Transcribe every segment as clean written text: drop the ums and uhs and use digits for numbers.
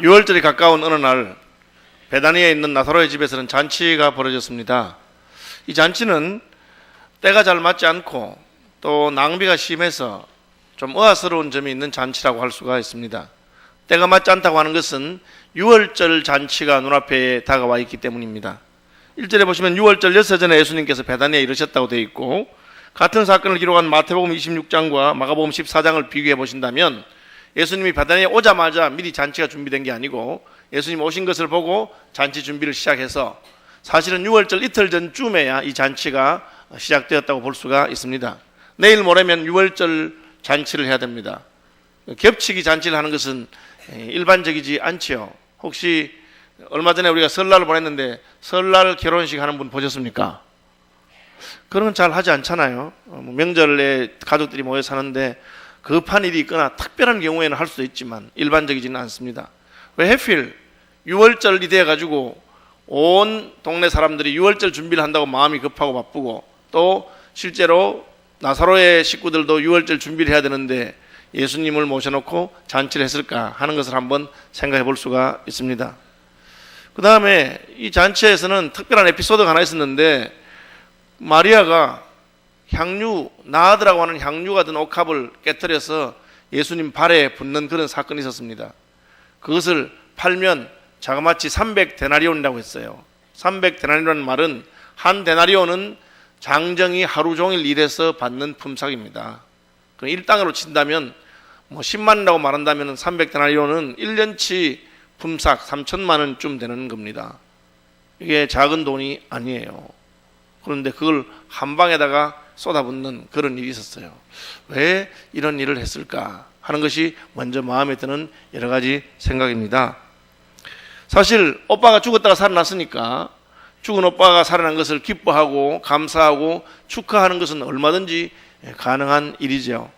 6월절이 가까운 어느 날 베다니에 있는 나사로의 집에서는 잔치가 벌어졌습니다. 이 잔치는 때가 잘 맞지 않고 또 낭비가 심해서 좀 의아스러운 점이 있는 잔치라고 할 수가 있습니다. 때가 맞지 않다고 하는 것은 6월절 잔치가 눈앞에 다가와 있기 때문입니다. 1절에 보시면 6월절 엿새 전에 예수님께서 베다니에 이르셨다고 되어 있고, 같은 사건을 기록한 마태복음 26장과 마가복음 14장을 비교해 보신다면 예수님이 베다니에 오자마자 미리 잔치가 준비된 게 아니고 예수님 오신 것을 보고 잔치 준비를 시작해서 사실은 6월절 이틀 전쯤에야 이 잔치가 시작되었다고 볼 수가 있습니다. 내일 모레면 6월절 잔치를 해야 됩니다. 겹치기 잔치를 하는 것은 일반적이지 않지요. 혹시 얼마 전에 우리가 설날을 보냈는데 설날 결혼식 하는 분 보셨습니까? 그런 건 잘 하지 않잖아요. 명절에 가족들이 모여 사는데 급한 일이 있거나 특별한 경우에는 할 수도 있지만 일반적이지는 않습니다. 왜 하필 6월절이 되어가지고 온 동네 사람들이 6월절 준비를 한다고 마음이 급하고 바쁘고 또 실제로 나사로의 식구들도 6월절 준비를 해야 되는데 예수님을 모셔놓고 잔치를 했을까 하는 것을 한번 생각해 볼 수가 있습니다. 그 다음에 이 잔치에서는 특별한 에피소드가 하나 있었는데, 마리아가 향유, 나아드라고 하는 향유가 든 옥합을 깨뜨려서 예수님 발에 붓는 그런 사건이 있었습니다. 그것을 팔면 자그마치 300데나리온이라고 했어요. 300데나리온이라는 말은 한 데나리온은 장정이 하루 종일 일해서 받는 품삯입니다. 그럼 일당으로 친다면 10만원이라고 말한다면 300데나리온은 1년치 품삯 3천만 원쯤 되는 겁니다. 이게 작은 돈이 아니에요. 그런데 그걸 한 방에다가 쏟아붓는 그런 일이 있었어요. 왜 이런 일을 했을까 하는 것이 먼저 마음에 드는 여러 가지 생각입니다. 사실 오빠가 죽었다가 살아났으니까 죽은 오빠가 살아난 것을 기뻐하고 감사하고 축하하는 것은 얼마든지 가능한 일이죠.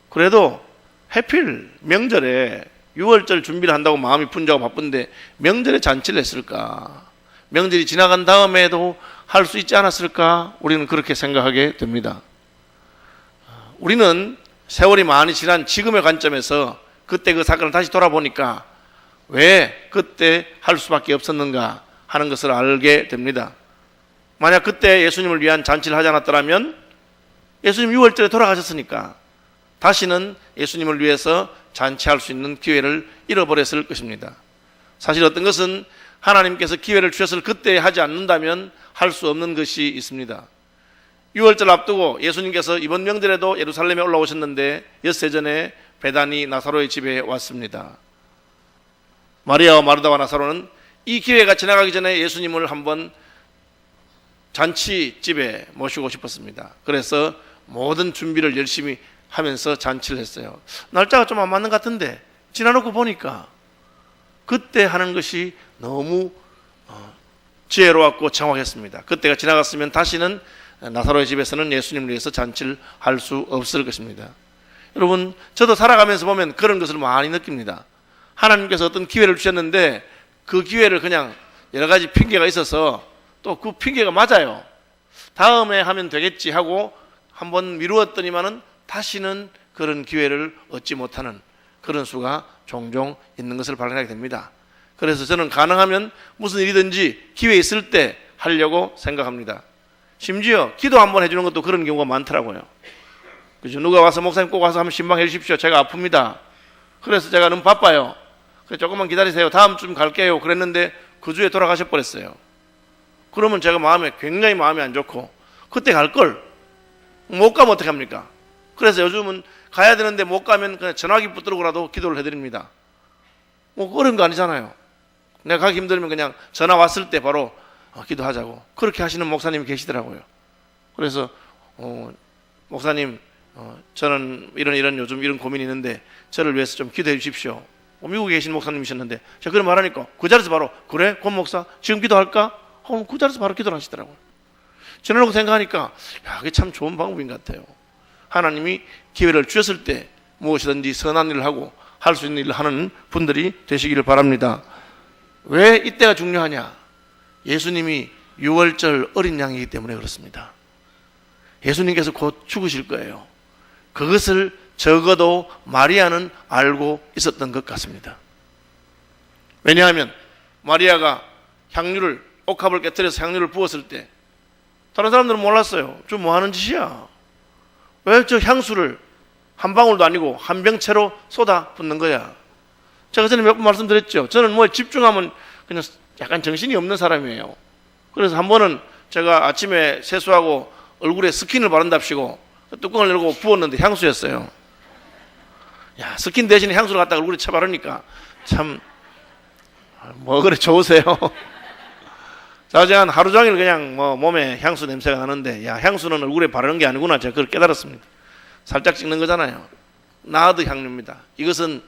그래도 하필 명절에 6월절 준비를 한다고 마음이 분주하고 바쁜데 명절에 잔치를 했을까? 명절이 지나간 다음에도 할 수 있지 않았을까? 우리는 그렇게 생각하게 됩니다. 우리는 세월이 많이 지난 지금의 관점에서 그때 그 사건을 다시 돌아보니까 왜 그때 할 수밖에 없었는가 하는 것을 알게 됩니다. 만약 그때 예수님을 위한 잔치를 하지 않았더라면 예수님 6월절에 돌아가셨으니까 다시는 예수님을 위해서 잔치할 수 있는 기회를 잃어버렸을 것입니다. 사실 어떤 것은 하나님께서 기회를 주셨을 그때 하지 않는다면 할 수 없는 것이 있습니다. 6월절 앞두고 예수님께서 이번 명절에도 예루살렘에 올라오셨는데 엿새 전에 베다니 나사로의 집에 왔습니다. 마리아와 마르다와 나사로는 이 기회가 지나가기 전에 예수님을 한번 잔치집에 모시고 싶었습니다. 그래서 모든 준비를 열심히 하면서 잔치를 했어요. 날짜가 좀 안 맞는 것 같은데 지나놓고 보니까 그때 하는 것이 너무 지혜로웠고 정확했습니다. 그때가 지나갔으면 다시는 나사로의 집에서는 예수님을 위해서 잔치를 할 수 없을 것입니다. 여러분, 저도 살아가면서 보면 그런 것을 많이 느낍니다. 하나님께서 어떤 기회를 주셨는데 그 기회를 그냥 여러 가지 핑계가 있어서 또 그 핑계가 맞아요. 다음에 하면 되겠지 하고 한번 미루었더니만은 다시는 그런 기회를 얻지 못하는 그런 수가 종종 있는 것을 발견하게 됩니다. 그래서 저는 가능하면 무슨 일이든지 기회 있을 때 하려고 생각합니다. 심지어 기도 한번 해주는 것도 그런 경우가 많더라고요. 그죠? 누가 와서 목사님 꼭 와서 한번 신방해 주십시오. 제가 아픕니다. 그래서 제가 너무 바빠요. 그래서 조금만 기다리세요. 다음 주 갈게요. 그랬는데 그 주에 돌아가셔 버렸어요. 그러면 제가 굉장히 마음이 안 좋고 그때 갈 걸 못 가면 어떡합니까? 그래서 요즘은 가야 되는데 못 가면 그냥 전화기 붙들고라도 기도를 해드립니다. 어려운 거 아니잖아요. 내가 가기 힘들면 그냥 전화 왔을 때 바로 기도하자고 그렇게 하시는 목사님이 계시더라고요. 그래서 목사님 저는 이런 요즘 이런 고민이 있는데 저를 위해서 좀 기도해 주십시오. 미국에 계신 목사님이셨는데 제가 그런 말하니까 그 자리에서 바로 그래? 권 목사 지금 기도할까? 그 자리에서 바로 기도를 하시더라고요. 지나놓고 생각하니까 그게 참 좋은 방법인 것 같아요. 하나님이 기회를 주셨을 때 무엇이든지 선한 일을 하고 할 수 있는 일을 하는 분들이 되시기를 바랍니다. 왜 이때가 중요하냐? 예수님이 6월절 어린 양이기 때문에 그렇습니다. 예수님께서 곧 죽으실 거예요. 그것을 적어도 마리아는 알고 있었던 것 같습니다. 왜냐하면 마리아가 향유를, 옥합을 깨뜨려서 향유를 부었을 때 다른 사람들은 몰랐어요. 저 뭐 하는 짓이야? 왜 저 향수를 한 방울도 아니고 한 병채로 쏟아 붓는 거야? 제가 전에 몇 번 말씀드렸죠. 저는 뭐 집중하면 그냥 약간 정신이 없는 사람이에요. 그래서 한 번은 제가 아침에 세수하고 얼굴에 스킨을 바른답시고 뚜껑을 열고 부었는데 향수였어요. 야, 스킨 대신에 향수를 갖다가 얼굴에 쳐바르니까 참 뭐 그래 좋으세요? 자, 제가 하루 종일 그냥 뭐 몸에 향수 냄새가 나는데, 야, 향수는 얼굴에 바르는 게 아니구나, 제가 그걸 깨달았습니다. 살짝 찍는 거잖아요. 나드 향유입니다. 이것은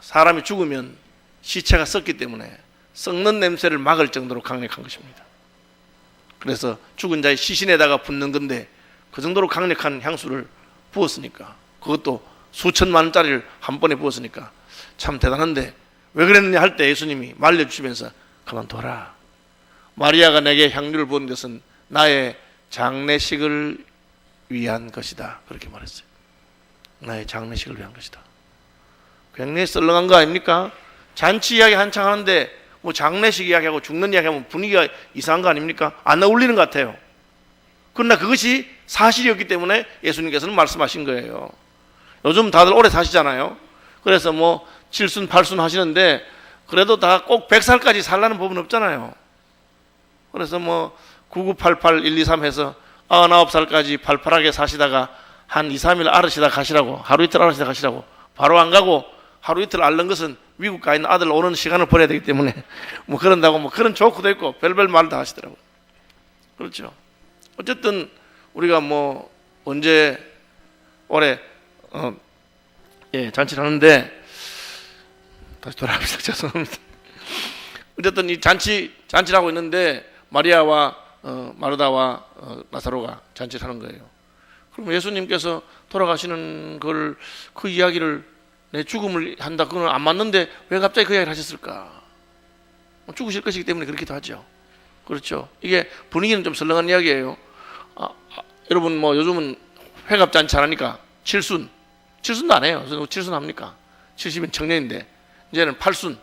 사람이 죽으면 시체가 썩기 때문에 썩는 냄새를 막을 정도로 강력한 것입니다. 그래서 죽은 자의 시신에다가 붓는 건데 그 정도로 강력한 향수를 부었으니까, 그것도 수천만 원짜리를 한 번에 부었으니까 참 대단한데, 왜 그랬느냐 할 때 예수님이 말려주시면서 그만둬라. 마리아가 내게 향유를 부은 것은 나의 장례식을 위한 것이다. 그렇게 말했어요. 나의 장례식을 위한 것이다. 굉장히 썰렁한 거 아닙니까? 잔치 이야기 한창 하는데 뭐 장례식 이야기하고 죽는 이야기하면 분위기가 이상한 거 아닙니까? 안 어울리는 것 같아요. 그러나 그것이 사실이었기 때문에 예수님께서는 말씀하신 거예요. 요즘 다들 오래 사시잖아요. 그래서 뭐 7순 8순 하시는데 그래도 다 꼭 100살까지 살라는 법은 없잖아요. 그래서 뭐 9988 123 해서 99살까지 팔팔하게 사시다가 한 2, 3일 앓으시다 가시라고, 하루 이틀 앓으시다 가시라고. 바로 안 가고 하루 이틀 앓는 것은 미국 가 있는 아들 오는 시간을 보내야 되기 때문에 뭐 그런다고 뭐 그런 조크도 있고 별별 말을 다 하시더라고요. 그렇죠. 어쨌든 우리가 뭐 언제 올해 잔치를 하는데, 다시 돌아갑시다. 죄송합니다. 어쨌든 이 잔치를 하고 있는데 마리아와 마르다와 나사로가 잔치를 하는 거예요. 그럼 예수님께서 돌아가시는 그 이야기를, 내 죽음을 한다, 그건 안 맞는데 왜 갑자기 그 이야기를 하셨을까? 죽으실 것이기 때문에 그렇기도 하죠. 그렇죠. 이게 분위기는 좀 설렁한 이야기예요. 여러분 뭐 요즘은 회갑잔치 안 하니까 칠순도 안 해요. 7순 합니까? 70은 청년인데 이제는 8순.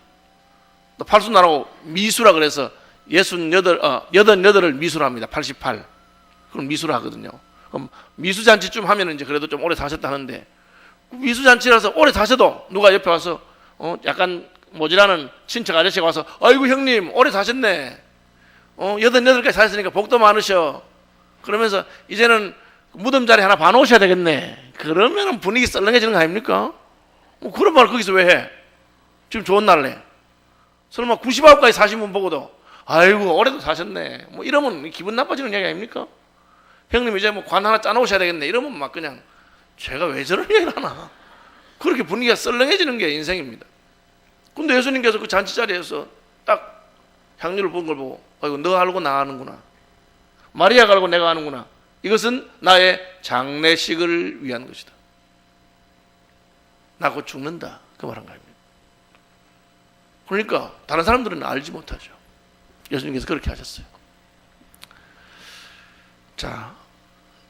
또 8순 안 하고 미수라 그래서 88을 미수로 합니다. 88. 그럼 미수로 하거든요. 그럼 미수잔치쯤 하면 이제 그래도 좀 오래 사셨다 하는데, 미수잔치라서 오래 사셔도 누가 옆에 와서 약간 모질하는 친척 아저씨가 와서 아이고 형님 오래 사셨네. 88까지 사셨으니까 복도 많으셔. 그러면서 이제는 무덤 자리 하나 봐놓으셔야 되겠네. 그러면 분위기 썰렁해지는 거 아닙니까? 뭐 그런 말 거기서 왜 해? 지금 좋은 날래. 설마 99까지 사신 분 보고도 아이고 올해도 사셨네. 뭐 이러면 기분 나빠지는 이야기 아닙니까? 형님 이제 뭐 관 하나 짜놓으셔야 되겠네. 이러면 막 그냥 제가 왜 저런 얘기를 하나. 그렇게 분위기가 썰렁해지는 게 인생입니다. 근데 예수님께서 그 잔치 자리에서 딱 향유를 부은 걸 보고 아이고 너 알고 나 아는구나. 마리아가 알고 내가 아는구나. 이것은 나의 장례식을 위한 것이다. 나 곧 죽는다. 그 말한 거입니다. 그러니까 다른 사람들은 알지 못하죠. 예수님께서 그렇게 하셨어요. 자,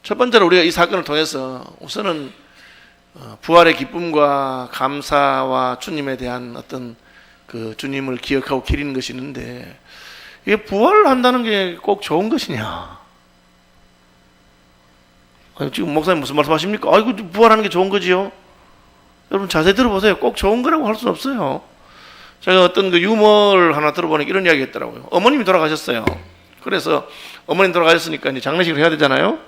첫 번째로 우리가 이 사건을 통해서 우선은 부활의 기쁨과 감사와 주님에 대한 어떤 그 주님을 기억하고 기리는 것이 있는데, 이게 부활을 한다는 게 꼭 좋은 것이냐? 지금 목사님 무슨 말씀하십니까? 아이고 부활하는 게 좋은 거지요? 여러분 자세히 들어보세요. 꼭 좋은 거라고 할 수는 없어요. 제가 어떤 그 유머를 하나 들어보니까 이런 이야기 했더라고요. 어머님이 돌아가셨어요. 그래서 어머님 돌아가셨으니까 이제 장례식을 해야 되잖아요.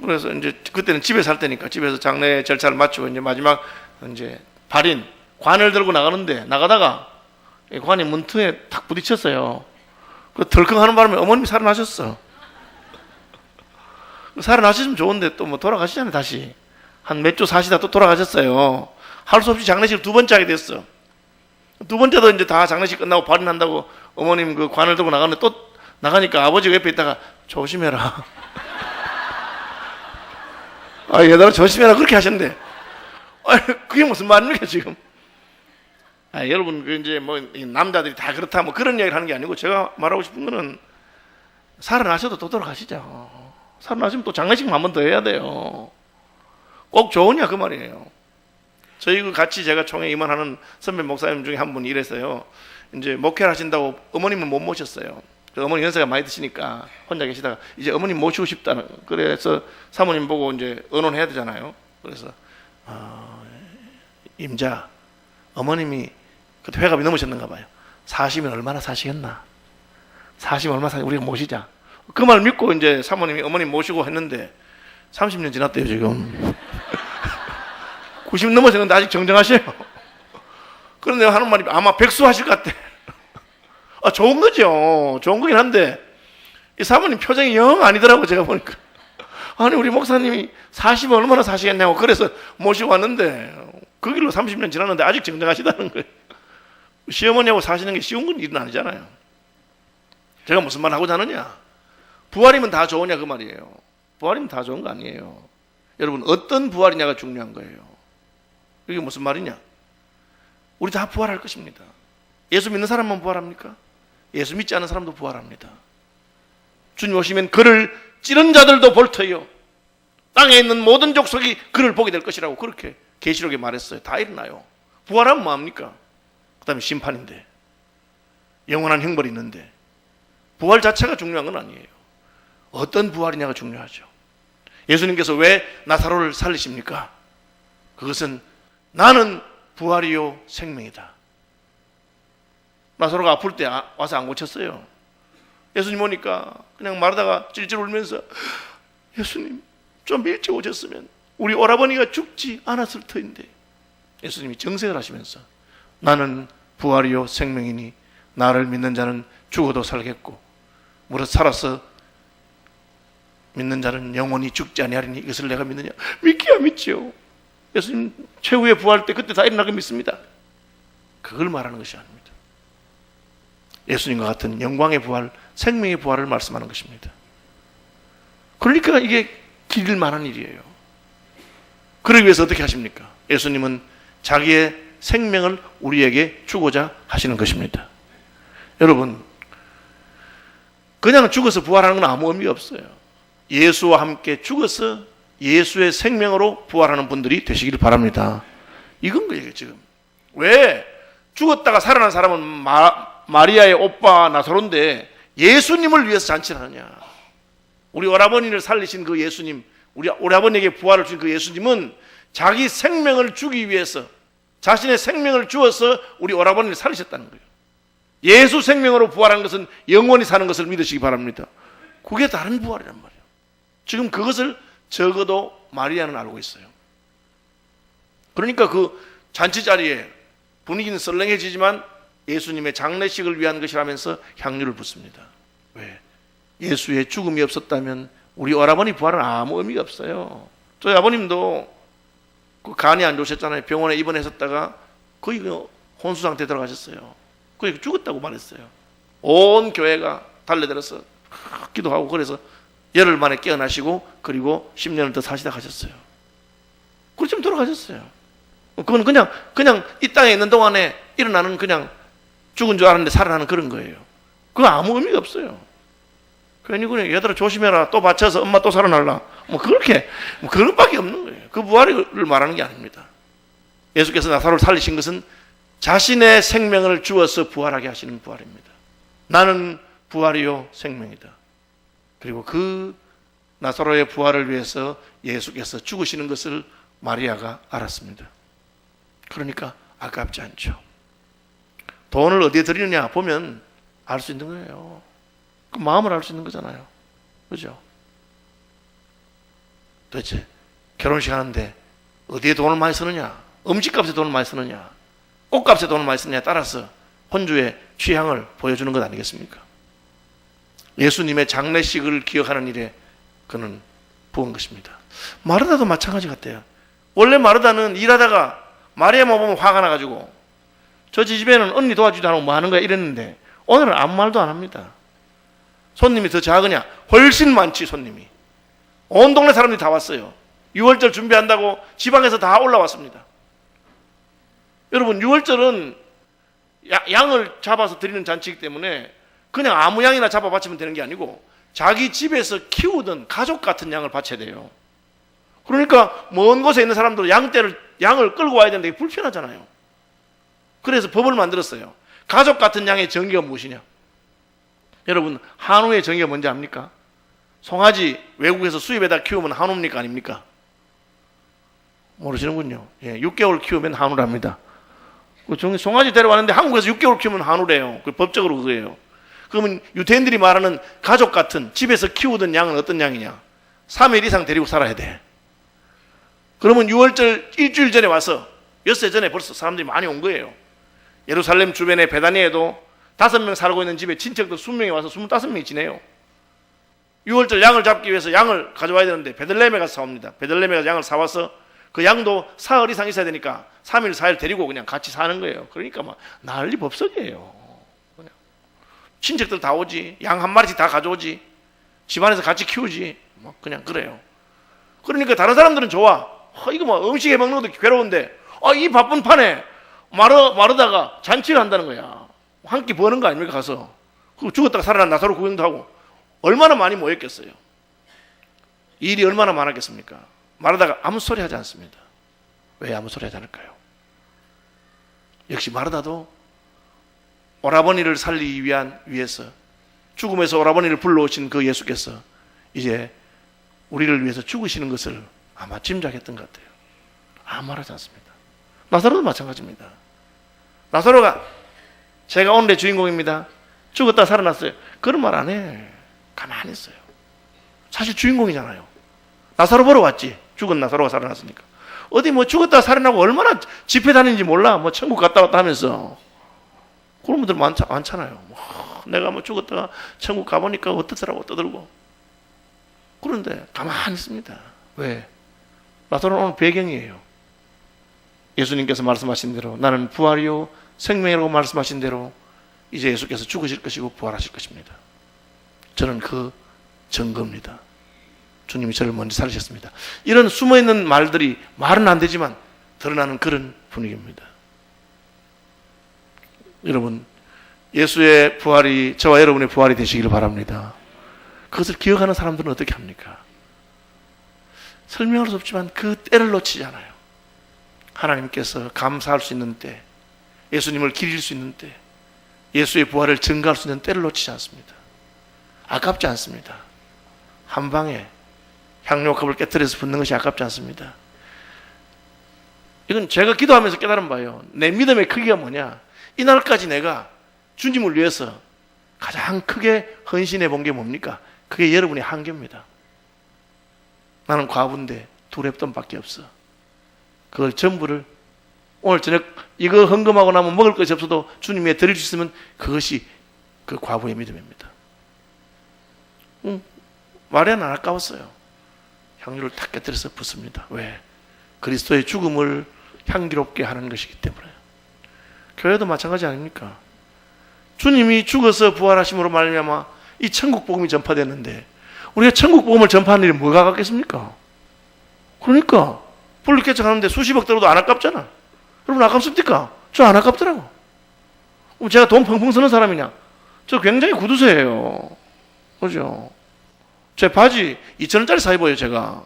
그래서 이제 그때는 집에 살 때니까 집에서 장례 절차를 마치고 이제 마지막 이제 발인 관을 들고 나가는데, 나가다가 관이 문틈에 탁 부딪혔어요. 그 덜컹하는 바람에 어머님이 살아나셨어. 살아나시면 좋은데 또 뭐 돌아가시잖아요. 다시 한 몇 주 사시다 또 돌아가셨어요. 할 수 없이 장례식을 두 번째 하게 됐어. 두 번째도 이제 다 장례식 끝나고 발인한다고 어머님 그 관을 들고 나가는데, 또 나가니까 아버지가 옆에 있다가 조심해라. 얘들아 조심해라 그렇게 하셨는데, 그게 무슨 말입니까 지금? 여러분 그 이제 뭐 남자들이 다 그렇다 뭐 그런 이야기를 하는 게 아니고, 제가 말하고 싶은 거는 살아나셔도 또 돌아가시죠. 살아나시면 또 장례식 한 번 더 해야 돼요. 꼭 좋으냐 그 말이에요. 저희 같이 제가 총회 임원하는 선배 목사님 중에 한 분이 이랬어요. 이제 목회를 하신다고 어머님은 못 모셨어요. 그 어머니 연세가 많이 드시니까 혼자 계시다가 이제 어머님 모시고 싶다는, 그래서 사모님 보고 이제 의논해야 되잖아요. 그래서 임자, 어머님이 그때 회갑이 넘으셨는가 봐요. 40면 얼마나 사시겠나? 40면 얼마나 사시, 우리가 모시자. 그 말 믿고 이제 사모님이 어머님 모시고 했는데 30년 지났대요 지금. 90 넘으셨는데 아직 정정하셔요. 그런데 하는 말이 아마 백수하실 것 같아. 좋은 거죠. 좋은 거긴 한데 이 사모님 표정이 영 아니더라고. 제가 보니까 아니 우리 목사님이 40은 얼마나 사시겠냐고 그래서 모시고 왔는데 그 길로 30년 지났는데 아직 정정하시다는 거예요. 시어머니하고 사시는 게 쉬운 건 일은 아니잖아요. 제가 무슨 말 하고자 하느냐, 부활이면 다 좋으냐 그 말이에요. 부활이면 다 좋은 거 아니에요. 여러분, 어떤 부활이냐가 중요한 거예요. 이게 무슨 말이냐, 우리 다 부활할 것입니다. 예수 믿는 사람만 부활합니까? 예수 믿지 않는 사람도 부활합니다. 주님 오시면 그를 찌른 자들도 볼 터이요 땅에 있는 모든 족속이 그를 보게 될 것이라고 그렇게 계시록에 말했어요. 다 일어나요. 부활하면 뭐합니까? 그 다음에 심판인데, 영원한 형벌이 있는데, 부활 자체가 중요한 건 아니에요. 어떤 부활이냐가 중요하죠. 예수님께서 왜 나사로를 살리십니까? 그것은 나는 부활이요 생명이다. 나사로가 아플 때 와서 안 고쳤어요. 예수님 오니까 그냥 말하다가 찔찔 울면서, 예수님 좀 일찍 오셨으면 우리 오라버니가 죽지 않았을 터인데. 예수님이 정색을 하시면서, 나는 부활이요 생명이니 나를 믿는 자는 죽어도 살겠고 무릇 살아서 믿는 자는 영원히 죽지 아니하리니 이것을 내가 믿느냐? 믿기야 믿지요. 예수님 최후의 부활 때 그때 다 일어나게 믿습니다. 그걸 말하는 것이 아닙니다. 예수님과 같은 영광의 부활, 생명의 부활을 말씀하는 것입니다. 그러니까 이게 기릴 만한 일이에요. 그러기 위해서 어떻게 하십니까? 예수님은 자기의 생명을 우리에게 주고자 하시는 것입니다. 여러분, 그냥 죽어서 부활하는 건 아무 의미가 없어요. 예수와 함께 죽어서 예수의 생명으로 부활하는 분들이 되시길 바랍니다. 이건 거예요 지금. 왜 죽었다가 살아난 사람은 마리아의 오빠 나사로인데 예수님을 위해서 잔치를 하느냐? 우리 오라버니를 살리신 그 예수님, 우리 오라버니에게 부활을 주신 그 예수님은 자기 생명을 주기 위해서 자신의 생명을 주어서 우리 오라버니를 살리셨다는 거예요. 예수 생명으로 부활한 것은 영원히 사는 것을 믿으시기 바랍니다. 그게 다른 부활이란 말이에요. 지금 그것을 적어도 마리아는 알고 있어요. 그러니까 그 잔치 자리에 분위기는 썰렁해지지만 예수님의 장례식을 위한 것이라면서 향유를 붓습니다. 왜? 예수의 죽음이 없었다면 우리 오라버니 부활은 아무 의미가 없어요. 저희 아버님도 그 간이 안 좋으셨잖아요. 병원에 입원하셨다가 거의 혼수 상태에 들어가셨어요. 그러니까 죽었다고 말했어요. 온 교회가 달려들어서 기도하고 그래서 열흘 만에 깨어나시고 그리고 10년을 더 사시다 가셨어요. 그렇지만 돌아가셨어요. 그건 그냥 이 땅에 있는 동안에 일어나는 그냥 죽은 줄 알았는데 살아나는 그런 거예요. 그거 아무 의미가 없어요. 괜히 그냥 얘들아 조심해라, 또 받쳐서 엄마 또 살아날라, 그런 밖에 없는 거예요. 그 부활을 말하는 게 아닙니다. 예수께서 나사로를 살리신 것은 자신의 생명을 주어서 부활하게 하시는 부활입니다. 나는 부활이요 생명이다. 그리고 그 나사로의 부활을 위해서 예수께서 죽으시는 것을 마리아가 알았습니다. 그러니까 아깝지 않죠. 돈을 어디에 드리느냐 보면 알 수 있는 거예요. 그 마음을 알 수 있는 거잖아요. 그죠? 도대체 결혼식 하는데 어디에 돈을 많이 쓰느냐, 음식값에 돈을 많이 쓰느냐, 꽃값에 돈을 많이 쓰느냐에 따라서 혼주의 취향을 보여주는 것 아니겠습니까? 예수님의 장례식을 기억하는 일에 그는 부은 것입니다. 마르다도 마찬가지 같아요. 원래 마르다는 일하다가 마리아만 보면 화가 나가지고 저 집에는 언니 도와주지도 않고 뭐 하는 거야 이랬는데 오늘은 아무 말도 안 합니다. 손님이 더 작으냐? 훨씬 많지. 손님이 온 동네 사람들이 다 왔어요. 6월절 준비한다고 지방에서 다 올라왔습니다. 여러분, 6월절은 양을 잡아서 드리는 잔치이기 때문에 그냥 아무 양이나 잡아 바치면 되는 게 아니고 자기 집에서 키우던 가족 같은 양을 바쳐야 돼요. 그러니까 먼 곳에 있는 사람들은 양을 끌고 와야 되는데 불편하잖아요. 그래서 법을 만들었어요. 가족 같은 양의 정의가 무엇이냐? 여러분, 한우의 정의가 뭔지 압니까? 송아지 외국에서 수입에다 키우면 한우입니까? 아닙니까? 모르시는군요. 예, 6개월 키우면 한우랍니다. 송아지 데려왔는데 한국에서 6개월 키우면 한우래요. 그 법적으로 그거예요. 그러면 유태인들이 말하는 가족 같은 집에서 키우던 양은 어떤 양이냐? 3일 이상 데리고 살아야 돼. 그러면 6월절 일주일 전에 와서 엿새 전에 벌써 사람들이 많이 온 거예요. 예루살렘 주변에 베다니에도 5명 살고 있는 집에 친척들 20명이 와서 25명이 지내요. 6월절 양을 잡기 위해서 양을 가져와야 되는데 베들레헴에 가서 사옵니다. 베들레헴에 가서 양을 사와서 그 양도 사흘 이상 있어야 되니까 3일, 4일 데리고 그냥 같이 사는 거예요. 그러니까 막 난리 법석이에요. 그냥 친척들 다 오지. 양 한 마리씩 다 가져오지. 집안에서 같이 키우지. 뭐 그냥 그래요. 그러니까 다른 사람들은 좋아. 이거 뭐 음식 해먹는 것도 괴로운데 이 바쁜 판에 마르다가 잔치를 한다는 거야. 한 끼 버는 거 아닙니까? 가서 그리고 죽었다가 살아난 나사로 구경도 하고 얼마나 많이 모였겠어요. 일이 얼마나 많았겠습니까? 마르다가 아무 소리 하지 않습니다. 왜 아무 소리 하지 않을까요? 역시 마르다도 오라버니를 살리기 위해서 죽음에서 오라버니를 불러오신 그 예수께서 이제 우리를 위해서 죽으시는 것을 아마 짐작했던 것 같아요. 아무 말하지 않습니다. 나사로도 마찬가지입니다. 나사로가 제가 오늘의 주인공입니다. 죽었다 살아났어요. 그런 말 안 해. 가만히 있어요. 사실 주인공이잖아요. 나사로 보러 왔지. 죽은 나사로가 살아났으니까. 어디 뭐 죽었다 살아나고 얼마나 집회 다니는지 몰라. 뭐 천국 갔다 왔다 하면서. 그런 분들 많잖아요. 내가 뭐 죽었다가 천국 가보니까 어떻더라고 떠들고. 그런데 가만히 있습니다. 왜? 나사로는 오늘 배경이에요. 예수님께서 말씀하신 대로 나는 부활이요 생명이라고 말씀하신 대로 이제 예수께서 죽으실 것이고 부활하실 것입니다. 저는 그 증거입니다. 주님이 저를 먼저 살리셨습니다. 이런 숨어있는 말들이 말은 안 되지만 드러나는 그런 분위기입니다. 여러분, 예수의 부활이 저와 여러분의 부활이 되시기를 바랍니다. 그것을 기억하는 사람들은 어떻게 합니까? 설명할 수 없지만 그 때를 놓치지 않아요. 하나님께서 감사할 수 있는 때, 예수님을 기릴 수 있는 때, 예수의 부활을 증거할 수 있는 때를 놓치지 않습니다. 아깝지 않습니다. 한 방에 향료컵을 깨뜨려서 붓는 것이 아깝지 않습니다. 이건 제가 기도하면서 깨달은 바예요. 내 믿음의 크기가 뭐냐? 이날까지 내가 주님을 위해서 가장 크게 헌신해 본 게 뭡니까? 그게 여러분의 한계입니다. 나는 과부인데 2랩돈밖에 없어. 그걸 전부를 오늘 저녁 이거 헌금하고 나면 먹을 것이 없어도 주님께 드릴 수 있으면 그것이 그 과부의 믿음입니다. 말이 안 아까웠어요. 향유를 탁 깨뜨려서 붓습니다. 왜? 그리스도의 죽음을 향기롭게 하는 것이기 때문에. 교회도 마찬가지 아닙니까? 주님이 죽어서 부활하심으로 말미암아 이 천국 복음이 전파됐는데 우리가 천국 복음을 전파하는 일이 뭐가 아깝겠습니까? 그러니까 불로 개척하는데 수십억 들어도 안 아깝잖아. 여러분 아깝습니까? 저 안 아깝더라고. 제가 돈 펑펑 쓰는 사람이냐? 저 굉장히 구두쇠예요. 그죠? 제 바지 2,000원짜리 사 입어요, 제가.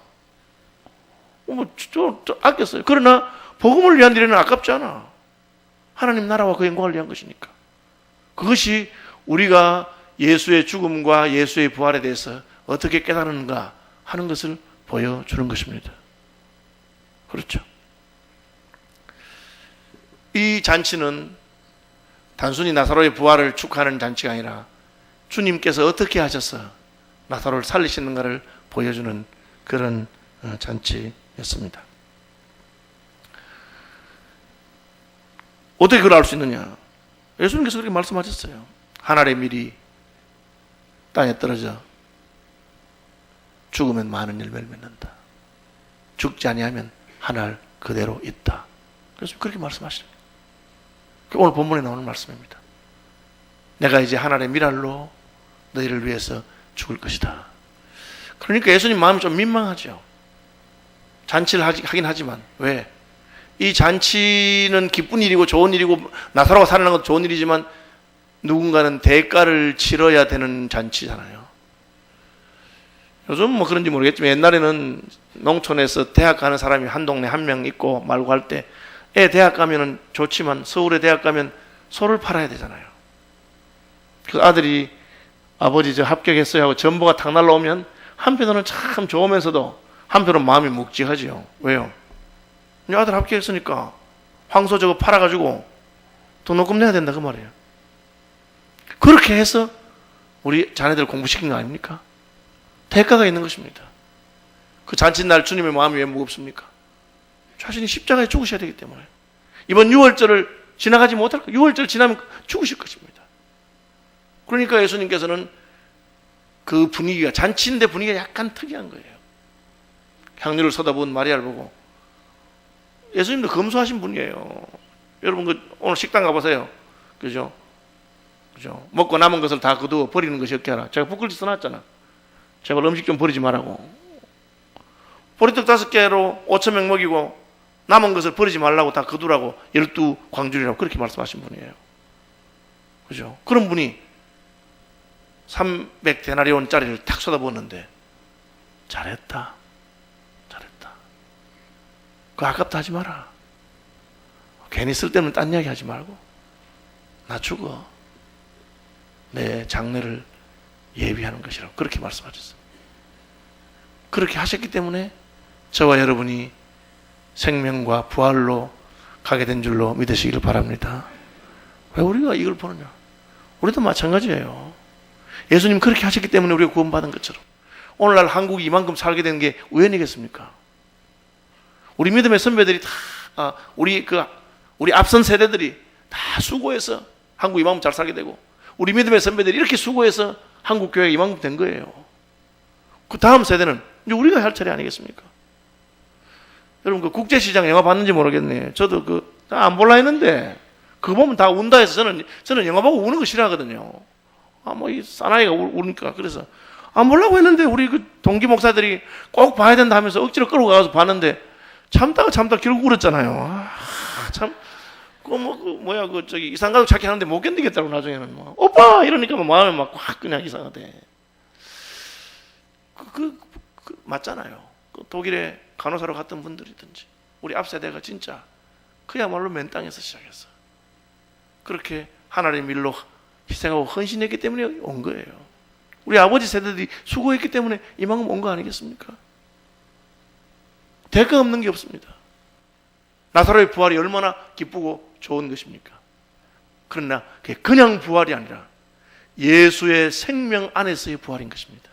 저 아꼈어요. 그러나 복음을 위한 일에는 아깝지 않아. 하나님 나라와 그 영광을 위한 것이니까. 그것이 우리가 예수의 죽음과 예수의 부활에 대해서 어떻게 깨달는가 하는 것을 보여주는 것입니다. 그렇죠. 이 잔치는 단순히 나사로의 부활을 축하하는 잔치가 아니라 주님께서 어떻게 하셔서 나사로를 살리시는가를 보여주는 그런 잔치였습니다. 어떻게 그걸 알 수 있느냐? 예수님께서 그렇게 말씀하셨어요. 한 알의 밀이 땅에 떨어져 죽으면 많은 열매를 맺는다. 죽지 아니하면 한 알 그대로 있다. 그래서 그렇게 말씀하시는 거예요. 오늘 본문에 나오는 말씀입니다. 내가 이제 한 알의 밀알로 너희를 위해서 죽을 것이다. 그러니까 예수님 마음이 좀 민망하죠. 잔치를 하긴 하지만 왜? 이 잔치는 기쁜 일이고 좋은 일이고 나사로가 살아나는 것도 좋은 일이지만 누군가는 대가를 치러야 되는 잔치잖아요. 요즘 뭐 그런지 모르겠지만 옛날에는 농촌에서 대학 가는 사람이 한 동네 한 명 있고 말고 할 때 애 대학 가면은 좋지만 서울에 대학 가면 소를 팔아야 되잖아요. 그 아들이 아버지 저 합격했어요 하고 전보가 탁 날라오면 한편으로는 참 좋으면서도 한편으로는 마음이 묵직하지요. 왜요? 이 아들 합격했으니까 황소 저거 팔아가지고 등록금 내야 된다 그 말이에요. 그렇게 해서 우리 자녀들 공부시킨 거 아닙니까? 대가가 있는 것입니다. 그 잔칫날 주님의 마음이 왜 무겁습니까? 자신이 십자가에 죽으셔야 되기 때문에 이번 6월절을 지나가지 못할 거예요. 6월절 지나면 죽으실 것입니다. 그러니까 예수님께서는 그 분위기가 잔치인데 분위기가 약간 특이한 거예요. 향유를 쏟아부은 마리아를 보고 예수님도 검소하신 분이에요. 여러분 그 오늘 식당 가보세요. 그죠? 먹고 남은 것을 다 거두어 버리는 것이 없게 하라. 제가 붓글씨 써놨잖아. 제발 음식 좀 버리지 말라고. 보리떡 5개로 5,000명 먹이고 남은 것을 버리지 말라고 다 거두라고 12광줄이라고 그렇게 말씀하신 분이에요. 그죠? 그런 분이 300데나리온짜리를 탁 쏟아부었는데 잘했다. 그거 아깝다 하지 마라. 괜히 쓸데없는 딴 이야기 하지 말고 나 죽어. 내 장례를 예비하는 것이라고 그렇게 말씀하셨어요. 그렇게 하셨기 때문에 저와 여러분이 생명과 부활로 가게 된 줄로 믿으시기를 바랍니다. 왜 우리가 이걸 보느냐? 우리도 마찬가지예요. 예수님 그렇게 하셨기 때문에 우리가 구원받은 것처럼 오늘날 한국이 이만큼 살게 된 게 우연이겠습니까? 우리 믿음의 선배들이 다 우리 앞선 세대들이 다 수고해서 한국 이만큼 잘 살게 되고 우리 믿음의 선배들이 이렇게 수고해서 한국 교회가 이만큼 된 거예요. 그 다음 세대는 이제 우리가 할 차례 아니겠습니까? 여러분 그 국제시장 영화 봤는지 모르겠네. 저도 안 볼라 했는데 그거 보면 다 운다 해서 저는 영화 보고 우는 거 싫어하거든요. 이 사나이가 우니까 그래서 안 보려고 했는데 우리 그 동기 목사들이 꼭 봐야 된다 하면서 억지로 끌고 가서 봤는데 참다가 결국 울었잖아요. 참 이상가족 찾기 하는데 못 견디겠다고 나중에는 오빠 이러니까 마음이 막 확 그냥 이상하대. 맞잖아요. 독일에 간호사로 갔던 분들이든지 우리 앞 세대가 진짜 그야말로 맨 땅에서 시작했어. 그렇게 하나님의 일로 희생하고 헌신했기 때문에 온 거예요. 우리 아버지 세대들이 수고했기 때문에 이만큼 온 거 아니겠습니까? 대가 없는 게 없습니다. 나사로의 부활이 얼마나 기쁘고 좋은 것입니까? 그러나 그게 그냥 부활이 아니라 예수의 생명 안에서의 부활인 것입니다.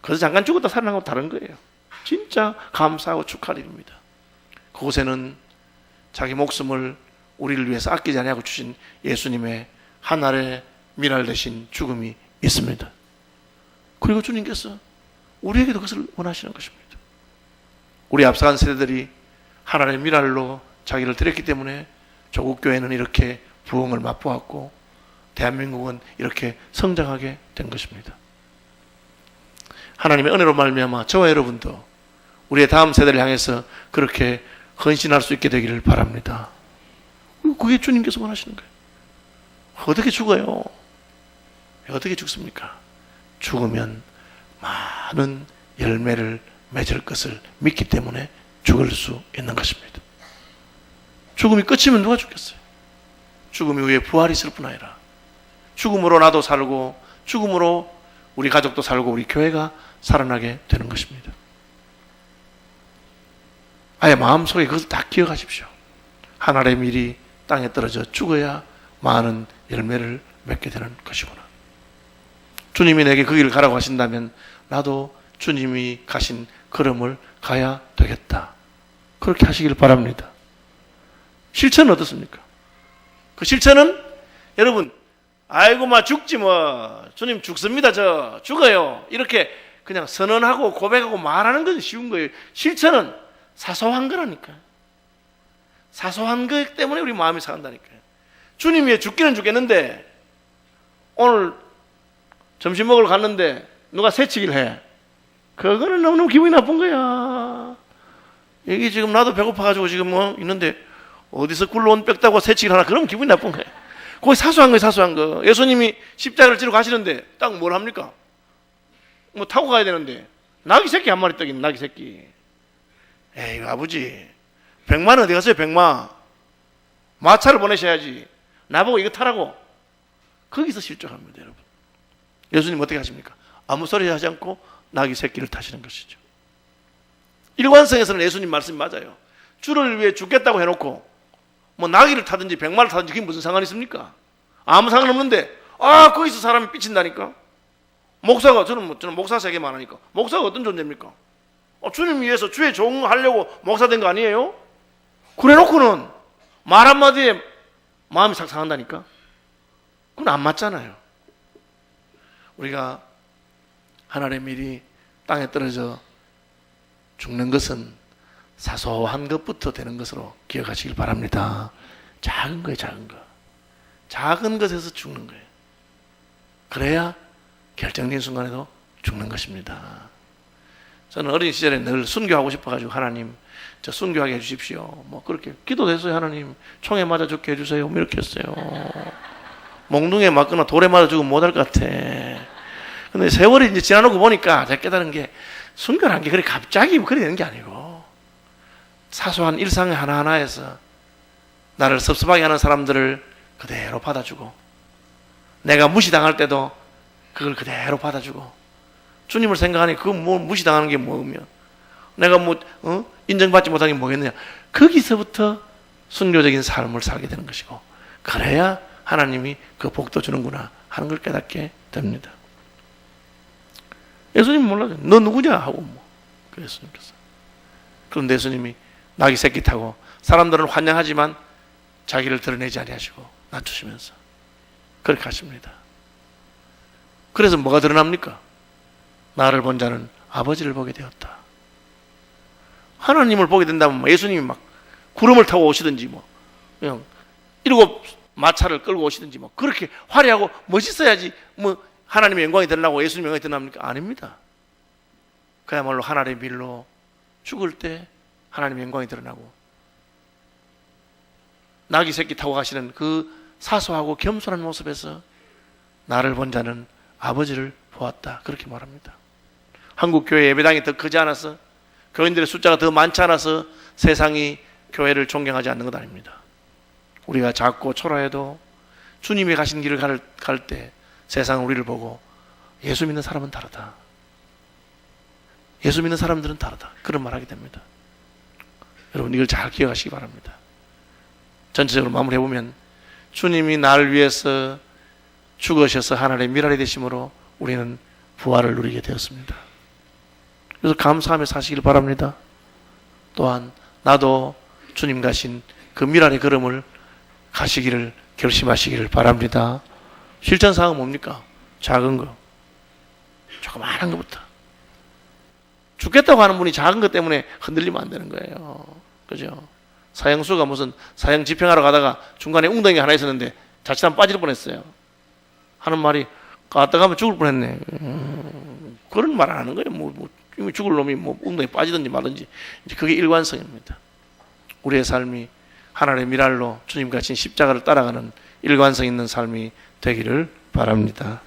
그래서 잠깐 죽었다 살아난 건 다른 거예요. 진짜 감사하고 축하할 일입니다. 그곳에는 자기 목숨을 우리를 위해서 아끼지 않냐고 주신 예수님의 하늘의 미랄 대신 죽음이 있습니다. 그리고 주님께서 우리에게도 그것을 원하시는 것입니다. 우리 앞서간 세대들이 하나님의 미랄로 자기를 드렸기 때문에 조국 교회는 이렇게 부흥을 맛보았고 대한민국은 이렇게 성장하게 된 것입니다. 하나님의 은혜로 말미암아 저와 여러분도 우리의 다음 세대를 향해서 그렇게 헌신할 수 있게 되기를 바랍니다. 그게 주님께서 원하시는 거예요. 어떻게 죽어요? 어떻게 죽습니까? 죽으면 많은 열매를 맺을 것을 믿기 때문에 죽을 수 있는 것입니다. 죽음이 끝이면 누가 죽겠어요? 죽음 이후에 부활이 있을 뿐 아니라 죽음으로 나도 살고 죽음으로 우리 가족도 살고 우리 교회가 살아나게 되는 것입니다. 아예 마음속에 그것을 다 기억하십시오. 하늘의 밀이 땅에 떨어져 죽어야 많은 열매를 맺게 되는 것이구나. 주님이 내게 그 길을 가라고 하신다면 나도 주님이 가신 걸음을 가야 되겠다. 그렇게 하시길 바랍니다. 실천은 어떻습니까? 그 실천은 여러분 아이고 죽지 주님 죽습니다. 저 죽어요. 이렇게 그냥 선언하고 고백하고 말하는 건 쉬운 거예요. 실천은 사소한 거라니까요. 사소한 것 때문에 우리 마음이 상한다니까요. 주님이 죽기는 죽겠는데 오늘 점심 먹으러 갔는데 누가 새치기를 해. 그거는 너무너무 기분이 나쁜 거야. 여기 지금 나도 배고파가지고 지금 있는데 어디서 굴러온 뼈다고 새치기를 하나. 그러면 기분이 나쁜 거야. 거기 사소한 거예요. 사소한 거. 예수님이 십자가를 지러 가시는데 딱 뭘 합니까? 뭐 타고 가야 되는데 낙이 새끼 한 마리 떡이네. 낙이 새끼. 에이 아버지 100만 어디 갔어요? 100만 마차를 보내셔야지. 나보고 이거 타라고. 거기서 실족합니다 여러분. 예수님 어떻게 하십니까? 아무 소리 하지 않고 낙이 새끼를 타시는 것이죠. 일관성에서는 예수님 말씀이 맞아요. 주를 위해 죽겠다고 해놓고 뭐 나귀를 타든지 100마를 타든지 그게 무슨 상관이 있습니까? 아무 상관없는데 거기서 사람이 삐친다니까. 목사가 저는 목사 세계만 하니까 목사가 어떤 존재입니까? 주님 위해서 주의 종하려고 목사 된 거 아니에요? 그래놓고는 말 한마디에 마음이 싹 상한다니까. 그건 안 맞잖아요. 우리가 하늘의 밀이 땅에 떨어져 죽는 것은 사소한 것부터 되는 것으로 기억하시길 바랍니다. 작은 거예요, 작은 거. 작은 것에서 죽는 거예요. 그래야 결정적인 순간에도 죽는 것입니다. 저는 어린 시절에 늘 순교하고 싶어가지고 하나님 저 순교하게 해주십시오. 뭐 그렇게 기도됐어요. 하나님 총에 맞아 죽게 해주세요. 뭐 이렇게 했어요. 몽둥이에 맞거나 돌에 맞아 죽으면 못할 것 같아. 근데 세월이 이제 지나놓고 보니까 제가 깨달은 게 순교라는 게 그렇게 갑자기 그렇게 되는 게 아니고 사소한 일상의 하나하나에서 나를 섭섭하게 하는 사람들을 그대로 받아주고 내가 무시당할 때도 그걸 그대로 받아주고 주님을 생각하니 그거 뭐 무시당하는 게 뭐면 내가 인정받지 못하는 게 뭐겠느냐. 거기서부터 순교적인 삶을 살게 되는 것이고 그래야 하나님이 그 복도 주는구나 하는 걸 깨닫게 됩니다. 예수님 몰라요. 너 누구냐 하고 그랬으니까. 그런데 예수님이 낙이 새끼 타고 사람들은 환영하지만 자기를 드러내지 아니하시고 낮추시면서 그렇게 하십니다. 그래서 뭐가 드러납니까? 나를 본 자는 아버지를 보게 되었다. 하나님을 보게 된다면 예수님이 막 구름을 타고 오시든지 그냥 7 마차를 끌고 오시든지 그렇게 화려하고 멋있어야지 하나님의 영광이 드러나고 예수님의 영광이 드러납니까? 아닙니다. 그야말로 하나님의 밀로 죽을 때 하나님의 영광이 드러나고 낙이 새끼 타고 가시는 그 사소하고 겸손한 모습에서 나를 본 자는 아버지를 보았다. 그렇게 말합니다. 한국 교회 예배당이 더 크지 않아서 교인들의 숫자가 더 많지 않아서 세상이 교회를 존경하지 않는 것 아닙니다. 우리가 작고 초라해도 주님이 가신 길을 갈 때 세상은 우리를 보고 예수 믿는 사람은 다르다. 예수 믿는 사람들은 다르다. 그런 말하게 됩니다. 여러분 이걸 잘 기억하시기 바랍니다. 전체적으로 마무리해보면 주님이 나를 위해서 죽으셔서 하나님의 미랄이 되심으로 우리는 부활을 누리게 되었습니다. 그래서 감사하며 사시길 바랍니다. 또한 나도 주님 가신 그 미랄의 걸음을 가시기를 결심하시기를 바랍니다. 실천사항은 뭡니까? 작은 거, 조그마한 것부터. 죽겠다고 하는 분이 작은 것 때문에 흔들리면 안 되는 거예요. 그죠? 사형수가 무슨 사형 집행하러 가다가 중간에 웅덩이 하나 있었는데 자칫하면 빠질 뻔했어요. 하는 말이 갔다 가면 죽을 뻔했네. 그런 말 안 하는 거예요. 이미 죽을 놈이 웅덩이 빠지든지 말든지. 이제 그게 일관성입니다. 우리의 삶이 하나님의 미랄로 주님 가신 십자가를 따라가는 일관성 있는 삶이 되기를 바랍니다.